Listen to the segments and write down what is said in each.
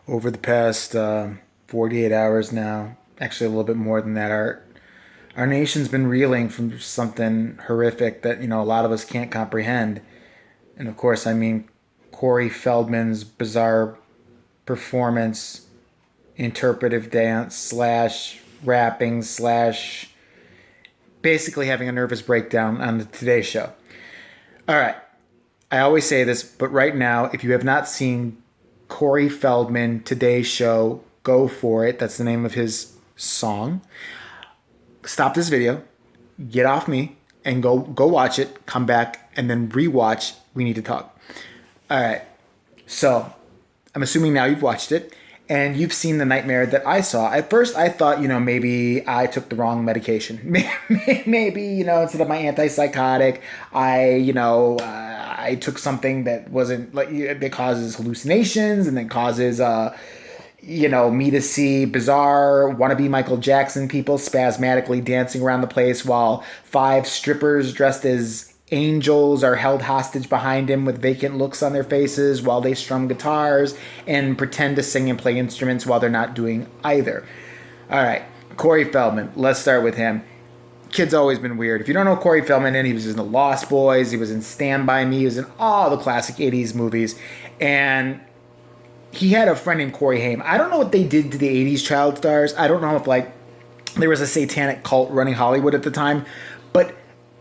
Over the past 48 hours now, actually a little bit more than that, our nation's been reeling from something horrific that a lot of us can't comprehend. And of course, I mean Corey Feldman's bizarre performance, interpretive dance slash rapping slash basically having a nervous breakdown on the Today Show. All right, I always say this, but right now, if you have not seen Corey Feldman Today Show, go for it. That's the name of his song. Stop this video, get off me, and go watch it. Come back and then rewatch. We need to talk. All right. So I'm assuming now you've watched it and you've seen the nightmare that I saw. At first, I thought maybe I took the wrong medication. Maybe instead of my antipsychotic, I took something that wasn't like that causes hallucinations and then causes me to see bizarre wannabe Michael Jackson people spasmodically dancing around the place while 5 strippers dressed as angels are held hostage behind him with vacant looks on their faces while they strum guitars and pretend to sing and play instruments while they're not doing either. All right, Corey Feldman. Let's start with him. Kid's always been weird. If you don't know Corey Feldman, he was in The Lost Boys, he was in Stand By Me, he was in all the classic 80s movies, and he had a friend named Corey Haim. I don't know what they did to the 80s child stars. I don't know if there was a satanic cult running Hollywood at the time, but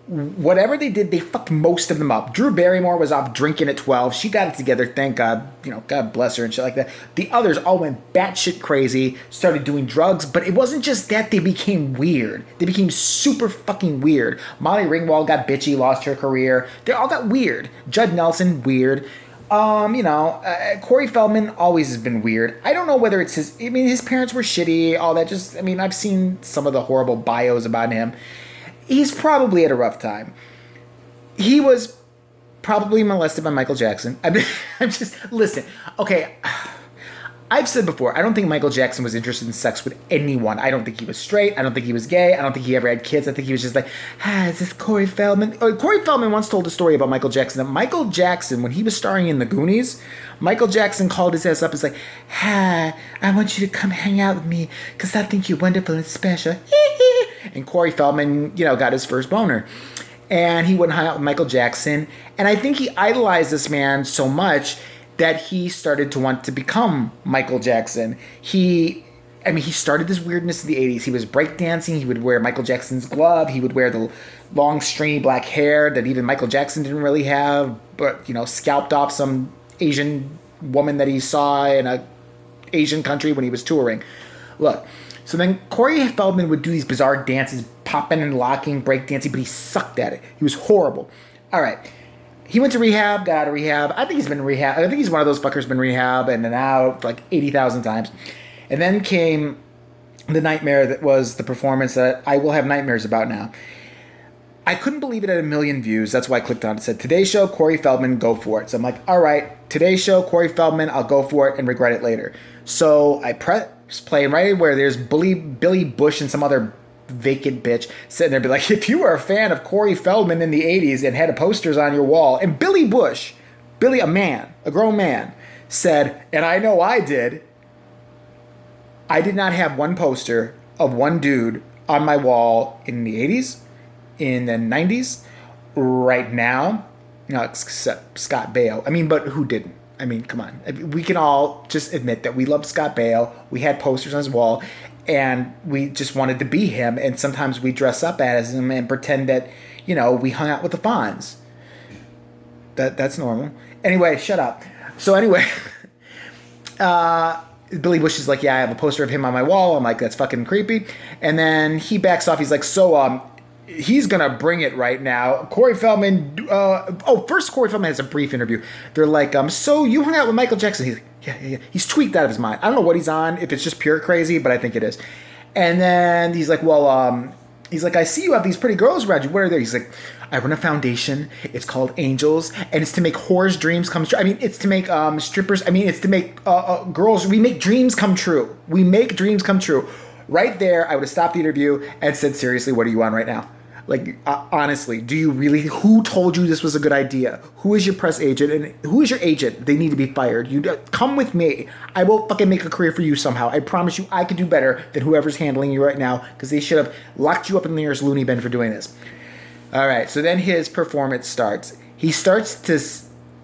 whatever they did, they fucked most of them up. Drew Barrymore was off drinking at 12. She got it together, thank God. God bless her and shit like that. The others all went batshit crazy, started doing drugs, but it wasn't just that. They became weird. They became super fucking weird. Molly Ringwald got bitchy, lost her career. They all got weird. Judd Nelson, weird. Corey Feldman always has been weird. I don't know whether it's his parents were shitty, all that. I've seen some of the horrible bios about him. He's probably had a rough time. He was probably molested by Michael Jackson. Listen, okay, I've said before, I don't think Michael Jackson was interested in sex with anyone. I don't think he was straight. I don't think he was gay. I don't think he ever had kids. I think he was just like, is this Corey Feldman? Corey Feldman once told a story about Michael Jackson. That Michael Jackson, when he was starring in The Goonies, Michael Jackson called his ass up and was like, I want you to come hang out with me because I think you're wonderful and special. And Corey Feldman, got his first boner. And he went and hung out with Michael Jackson. And I think he idolized this man so much that he started to want to become Michael Jackson. He started this weirdness in the 80s. He was breakdancing. He would wear Michael Jackson's glove. He would wear the long, stringy black hair that even Michael Jackson didn't really have, but, scalped off some Asian woman that he saw in a Asian country when he was touring. Look, so then Corey Feldman would do these bizarre dances, popping and locking, breakdancing, but he sucked at it. He was horrible. All right. He went to rehab, got out of rehab. I think he's been in rehab. I think he's one of those fuckers been in rehab and then out like 80,000 times. And then came the nightmare that was the performance that I will have nightmares about now. I couldn't believe it at 1 million views. That's why I clicked on it. It said, Today Show, Corey Feldman, go for it. So I'm like, all right, Today Show, Corey Feldman, I'll go for it and regret it later. So I press play, and right where there's Billy Bush and some other vacant bitch sitting there be like, if you were a fan of Corey Feldman in the 80s and had posters on your wall, and Billy Bush, a grown man, said, and I know I did not have one poster of one dude on my wall in the 80s, in the 90s, right now, except Scott Baio. But who didn't? Come on. We can all just admit that we loved Scott Baio. We had posters on his wall, and we just wanted to be him. And sometimes we dress up as him and pretend that, we hung out with the Fonz. That's normal. Anyway, shut up. So anyway, Billy Bush is like, yeah, I have a poster of him on my wall. I'm like, that's fucking creepy. And then he backs off. He's like, he's going to bring it right now. Corey Feldman, first Corey Feldman has a brief interview. They're like, so you hung out with Michael Jackson? He's like, yeah. He's tweaked out of his mind. I don't know what he's on, if it's just pure crazy, but I think it is. And then he's like, I see you have these pretty girls around you. What are they? He's like, I run a foundation. It's called Angels, and it's to make whores' dreams come true. It's to make strippers. It's to make girls. We make dreams come true. We make dreams come true. Right there, I would have stopped the interview and said, seriously, what are you on right now? Like, honestly, do you really? Who told you this was a good idea? Who is your press agent and who is your agent? They need to be fired. You come with me. I will fucking make a career for you somehow. I promise you, I could do better than whoever's handling you right now because they should have locked you up in the nearest loony bin for doing this. All right, so then his performance starts. He starts to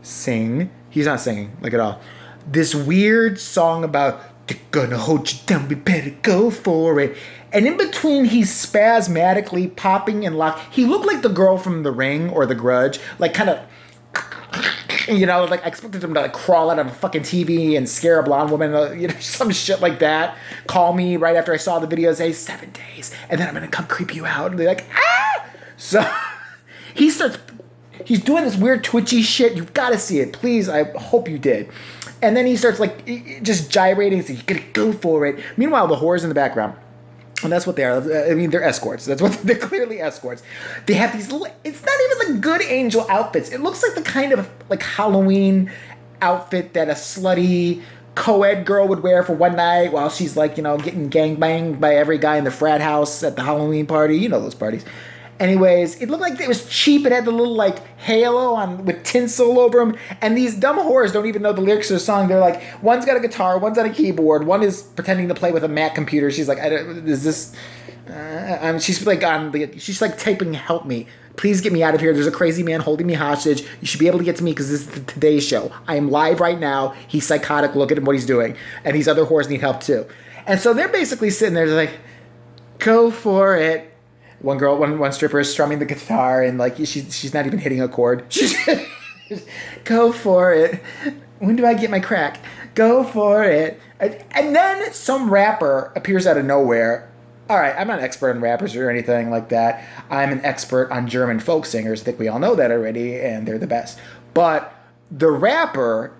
sing. He's not singing like at all. This weird song about they're gonna hold you down. We better go for it. And in between, he's spasmodically popping and locking. He looked like the girl from The Ring or The Grudge. Like, kind of, you know, like I expected him to like crawl out of a fucking TV and scare a blonde woman, you know, some shit like that. Call me right after I saw the video, say 7 days, and then I'm gonna come creep you out. And they're like, ah! So he's doing this weird twitchy shit. You've got to see it. Please, I hope you did. And then he starts like just gyrating. So you gotta go for it. Meanwhile, the whores in the background. And that's what they are. I mean, they're escorts. That's what they're clearly escorts. They have these little, it's not even the good angel outfits. It looks like the kind of like Halloween outfit that a slutty co-ed girl would wear for one night while she's like, you know, getting gangbanged by every guy in the frat house at the Halloween party. You know those parties. Anyways, it looked like it was cheap. It had the little like halo on with tinsel over them. And these dumb whores don't even know the lyrics of the song. They're like, one's got a guitar, one's on a keyboard, one is pretending to play with a Mac computer. She's like, is this? She's like she's like typing, "Help me, please get me out of here. There's a crazy man holding me hostage. You should be able to get to me because this is the Today Show. I am live right now. He's psychotic. Look at him, what he's doing. And these other whores need help too." And so they're basically sitting there like, "Go for it." One girl, one stripper is strumming the guitar and like she's not even hitting a chord. Go for it. When do I get my crack? Go for it. And then some rapper appears out of nowhere. All right, I'm not an expert on rappers or anything like that. I'm an expert on German folk singers. I think we all know that already, and they're the best. But the rapper,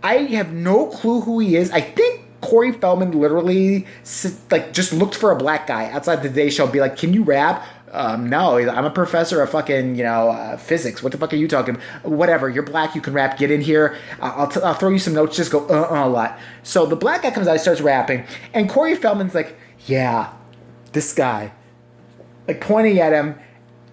I have no clue who he is. I think Corey Feldman literally like just looked for a black guy outside the Today Show and be like, "Can you rap?" No, I'm a professor of fucking, physics. What the fuck are you talking about? Whatever, you're black, you can rap, get in here. I'll throw you some notes, just go a lot. So the black guy comes out, starts rapping, and Corey Feldman's like, "Yeah, this guy," like pointing at him.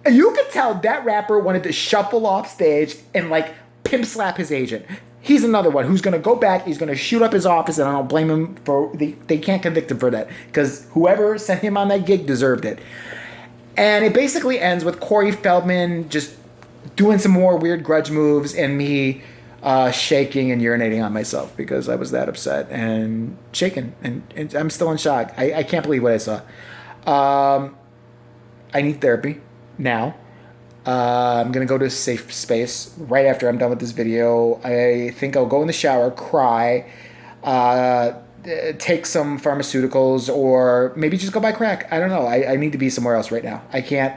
And you could tell that rapper wanted to shuffle off stage and like pimp slap his agent. He's another one who's going to go back, he's going to shoot up his office, and I don't blame him for, they can't convict him for that, because whoever sent him on that gig deserved it. And it basically ends with Corey Feldman just doing some more weird grudge moves and me shaking and urinating on myself because I was that upset and shaken. And I'm still in shock. I can't believe what I saw. I need therapy now. I'm going to go to a safe space right after I'm done with this video. I think I'll go in the shower, cry, take some pharmaceuticals, or maybe just go buy crack. I don't know. I need to be somewhere else right now. I can't.